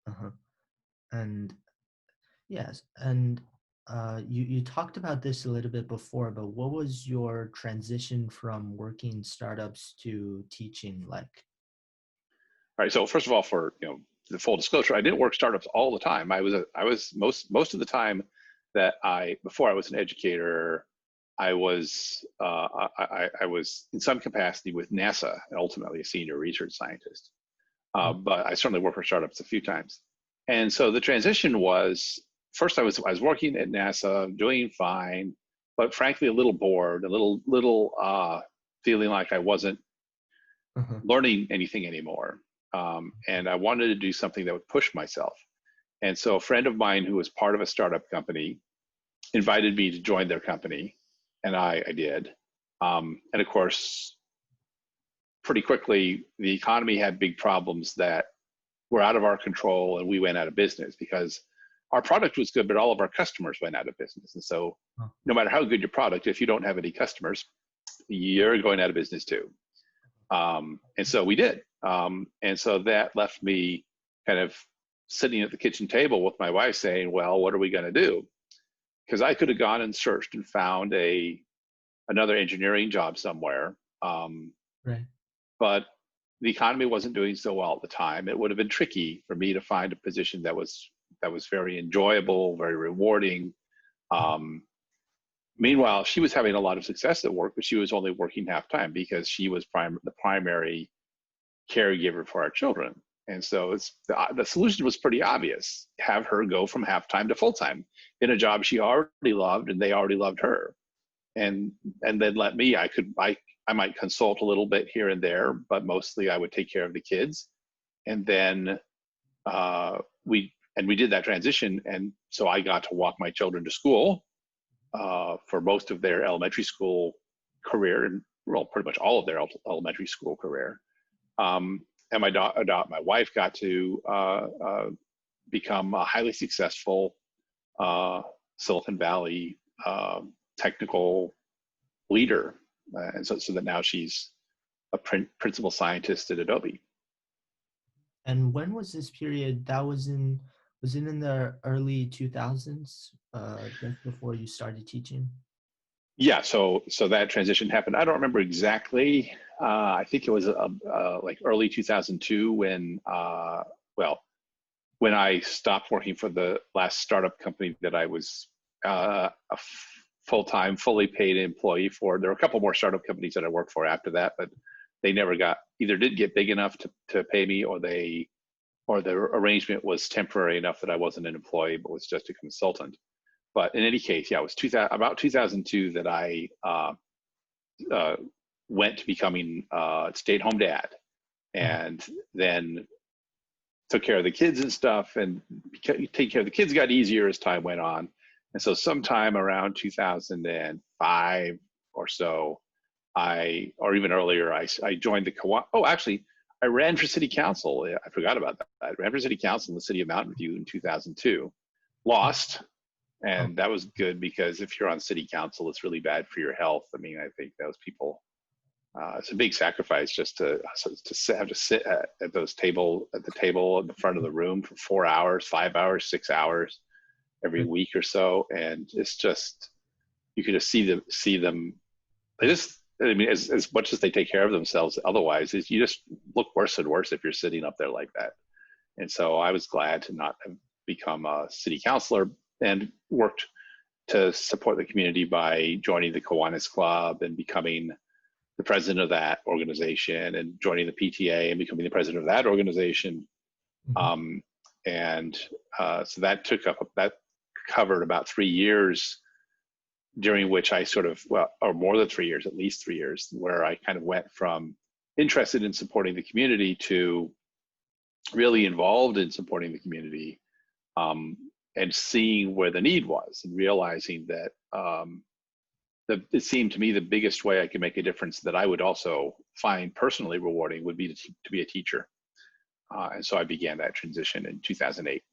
Uh-huh. And yes, and you talked about this a little bit before, but what was your transition from working startups to teaching like? All right. So first of all, for the full disclosure, I didn't work startups all the time. I was most of the time that I before I was an educator, I was in some capacity with NASA and ultimately a senior research scientist. But I certainly worked for startups a few times. And so the transition was first I was working at NASA, doing fine, but frankly a little bored, a little feeling like I wasn't Uh-huh. learning anything anymore. And I wanted to do something that would push myself. And so a friend of mine who was part of a startup company invited me to join their company, and I did. And of course, pretty quickly, the economy had big problems that were out of our control, and we went out of business because our product was good, but all of our customers went out of business. And so, Oh, no matter how good your product, if you don't have any customers, you're going out of business too. And so we did. And so that left me kind of sitting at the kitchen table with my wife saying, well, what are we going to do? Because I could have gone and searched and found another engineering job somewhere. right. But the economy wasn't doing so well at the time. It would have been tricky for me to find a position that was very enjoyable, very rewarding. Um, Meanwhile, she was having a lot of success at work, but she was only working half time because she was the primary caregiver for our children. And so the solution was pretty obvious: have her go from half time to full time in a job she already loved, and they already loved her. And then let me, I might consult a little bit here and there, but mostly I would take care of the kids. And then we did that transition, and so I got to walk my children to school for most of their elementary school career, and well, pretty much all of their elementary school career. And my wife got to become a highly successful Silicon Valley technical leader, and so that now she's a principal scientist at Adobe. And when was this period? That was it in the early 2000s, just before you started teaching? Yeah, so that transition happened. I don't remember exactly. I think it was like early 2002 when when I stopped working for the last startup company that I was a full-time, fully paid employee for. There were a couple more startup companies that I worked for after that, but they never didn't get big enough to pay me, or the arrangement was temporary enough that I wasn't an employee but was just a consultant. But in any case, yeah, it was about 2002 that I uh, went to becoming stay-at-home dad, Mhm. and then took care of the kids and stuff. And taking care of the kids got easier as time went on. And so, sometime around 2005 or so, or even earlier, I joined the Oh, actually, I ran for city council. I forgot about that. I ran for city council in the city of Mountain View in 2002. Lost, Oh, and that was good because if you're on city council, it's really bad for your health. I mean, I think those people, it's a big sacrifice just have to sit at the table in the front of the room for 4 hours, 5 hours, 6 hours every right. week or so, and it's just you could just see them. They just, I mean, as much as they take care of themselves, otherwise, is you just look worse and worse if you're sitting up there like that. And so I was glad to not have become a city councilor, and worked to support the community by joining the Kiwanis Club and becoming the president of that organization, and joining the PTA and becoming the president of that organization. Mhm. Um, and so that covered about 3 years, during which I sort of, well, or more than 3 years, at least 3 years, where I kind of went from interested in supporting the community to really involved in supporting the community, um, and seeing where the need was, and realizing that it seemed to me the biggest way I could make a difference that I would also find personally rewarding would be to be a teacher. And so I began that transition in 2008.